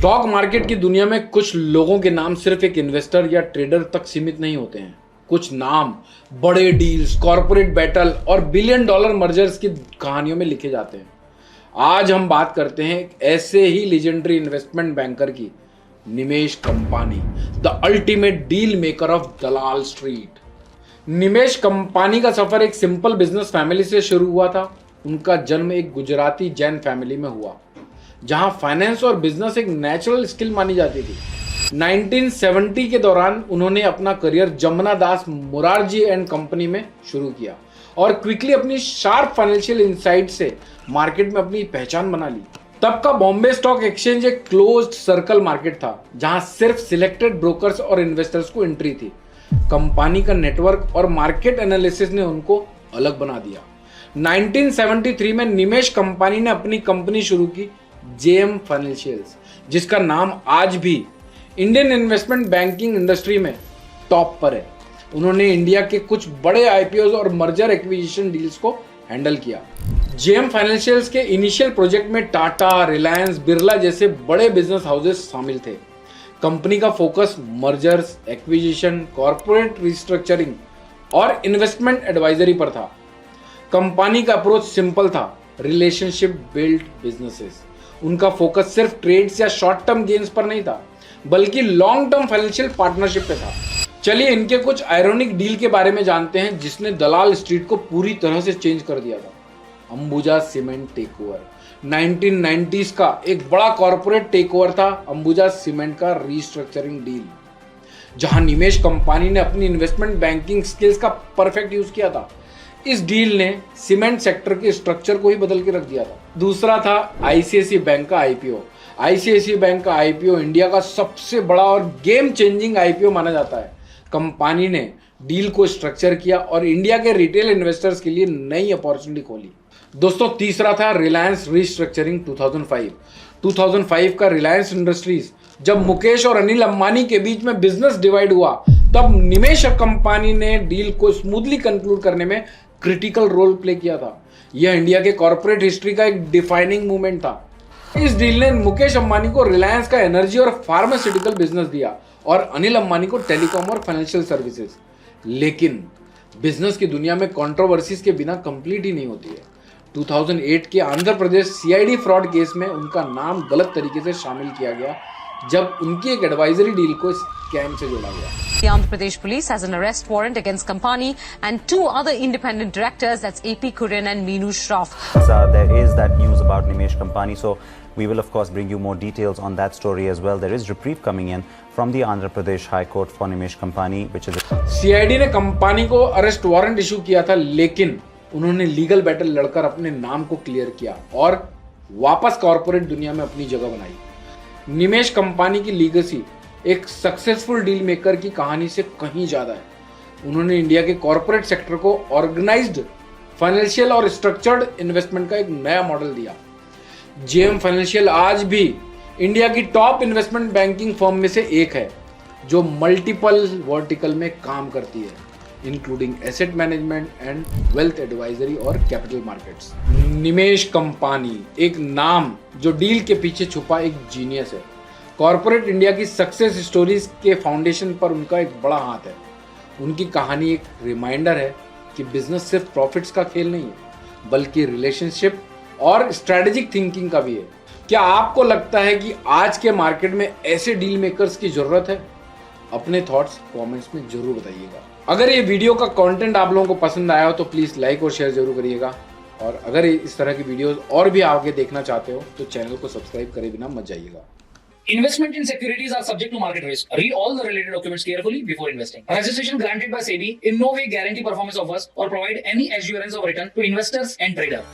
Stock market की दुनिया में कुछ लोगों के नाम सिर्फ एक इन्वेस्टर या ट्रेडर तक सीमित नहीं होते हैं। कुछ नाम बड़े डील्स, कॉर्पोरेट बैटल और बिलियन डॉलर मर्जर्स की कहानियों में लिखे जाते हैं। आज हम बात करते हैं एक ऐसे ही लीजेंडरी इन्वेस्टमेंट बैंकर की, Nimesh Kampani, the ultimate deal maker of Dalal street. Nimesh Kampani का सफर एक सिंपल बिजनेस फैमिली से शुरू हुआ था। उनका जन्म एक गुजराती जैन फैमिली में हुआ, जहां फाइनेंस और बिजनेस एक नेचुरल स्किल मानी जाती थी। 1970 के दौरान उन्होंने अपना career Jamuna Das Morarji and company में शुरू किया और क्विकली अपनी शार्प फाइनेंशियल इनसाइट से मार्केट में अपनी पहचान बना ली। तब का बॉम्बे स्टॉक एक्सचेंज एक क्लोज्ड सर्कल मार्केट था, जहां सिर्फ सिलेक्टेड ब्रोकर्स और इन्वेस्टर्स को एंट्री थी। कंपनी का नेटवर्क और मार्केट एनालिसिस ने उनको अलग बना दिया। 1973 में निमेश कंपानी ने अपनी कंपनी शुरू की, जेएम फाइनेंशियल्स, जिसका नाम आज भी इंडियन इन्वेस्टमेंट बैंकिंग इंडस्ट्री में टॉप पर है। उन्होंने इंडिया के कुछ बड़े आईपीओ और मर्जर एक्विजिशन डील्स को हैंडल किया। जेएम फाइनेंशियल्स के इनिशियल प्रोजेक्ट में टाटा, रिलायंस, बिरला जैसे बड़े बिजनेस हाउसेस शामिल थे। कंपनी का focus mergers, acquisition, corporate restructuring और इन्वेस्टमेंट एडवाइजरी पर था। कंपनी का अप्रोच सिंपल था, रिलेशनशिप बिल्ड बिजनेसेस। उनका फोकस सिर्फ ट्रेड्स या शॉर्ट टर्म गेन्स पर नहीं था, बल्कि लॉन्ग टर्म फाइनेंशियल पार्टनरशिप पे था। चलिए इनके कुछ आयरॉनिक डील के बारे में जानते हैं, जिसने दलाल स्ट्रीट को पूरी तरह से चेंज कर दिया था। अंबुजा सीमेंट टेकओवर 1990s का एक बड़ा कॉर्पोरेट टेकओवर था। अंबुजा सीमेंट का रीस्ट्रक्चरिंग डील, जहां निमेश कंपनी ने अपनी इन्वेस्टमेंट बैंकिंग स्किल्स का परफेक्ट यूज किया था। इस डील ने सीमेंट सेक्टर के स्ट्रक्चर को ही बदल के रख दिया था। दूसरा था आईसीआईसीआई बैंक का आईपीओ। आईसीआईसीआई बैंक का आईपीओ इंडिया का सबसे बड़ा और गेम चेंजिंग आईपीओ माना जाता है। कंपनी ने डील को स्ट्रक्चर किया और इंडिया के रिटेल इन्वेस्टर्स के लिए नई अपॉर्चुनिटी खोली। दोस्तों, तीसरा था रिलायंस रीस्ट्रक्चरिंग 2005। 2005 का रिलायंस इंडस्ट्रीज, जब मुकेश और अनिल अंबानी के बीच में बिजनेस डिवाइड हुआ, तब निमेश कंपनी ने डील को स्मूथली कंक्लूड करने में क्रिटिकल रोल प्ले किया था। यह इंडिया के कॉर्पोरेट हिस्ट्री का एक डिफाइनिंग मूवमेंट था। इस डील ने मुकेश अंबानी को रिलायंस का एनर्जी और फार्मास्यूटिकल बिजनेस दिया और अनिल अंबानी को टेलीकॉम और फाइनेंशियल सर्विसेज। लेकिन बिजनेस की दुनिया में कंट्रोवर्सीज के बिना कंप्लीट ही नहीं होती है। 2008 के Andhra Pradesh CID fraud case में उनका नाम गलत तरीके से शामिल किया गया, जब उनकी एक एडवाइजरी डील को स्कैम से जोड़ा गया। The Andhra Pradesh police has an arrest warrant against Company and two other independent directors, that's AP Kurin and Meenu Shroff. There is that news about Nimesh Company, so we will of course bring you more details on that story as well. There is reprieve coming in from the Andhra Pradesh High Court for Nimesh Company, which is CID ने company को arrest warrant issue किया था, लेकिन उन्होंने legal battle लड़कर अपने नाम को क्लियर किया और वापस कॉर्पोरेट दुनिया में अपनी जगह बनाई। निमेश कंपनी की लीगेसी एक सक्सेसफुल डील मेकर की कहानी से कहीं ज्यादा है। उन्होंने इंडिया के कॉर्पोरेट सेक्टर को ऑर्गेनाइज्ड फाइनेंशियल और स्ट्रक्चर्ड इन्वेस्टमेंट का एक नया मॉडल दिया। जेएम फाइनेंशियल आज भी इंडिया की टॉप इन्वेस्टमेंट बैंकिंग फर्म में से एक है, जो मल्टीपल वर्टिकल में काम करती है, including asset management and wealth advisory और कैपिटल मार्केट्स। निमेश कंपनी एक नाम जो डील के पीछे छुपा एक जीनियस है। कॉर्पोरेट इंडिया की सक्सेस स्टोरीज के फाउंडेशन पर उनका एक बड़ा हाथ है। उनकी कहानी एक रिमाइंडर है कि बिजनेस सिर्फ प्रॉफिट्स का खेल नहीं है, बल्कि रिलेशनशिप और स्ट्रेटेजिक थिंकिंग का भी है। क्या आपको लगता है कि आज के मार्केट में ऐसे डील मेकर्स की जरूरत है? अपने थॉट्स कमेंट्स में जरूर बताइएगा। अगर ये वीडियो का कंटेंट आप लोगों को पसंद आया हो तो प्लीज लाइक और शेयर जरूर करिएगा, और अगर इस तरह की वीडियोस और भी आगे देखना चाहते हो तो चैनल को सब्सक्राइब करे बिना मत जाइएगा। Investment in securities are subject to market risk. Read all the related documents carefully before investing. Registration granted by SEBI in no way guarantee performance offers or provide any assurance of return to investors and traders.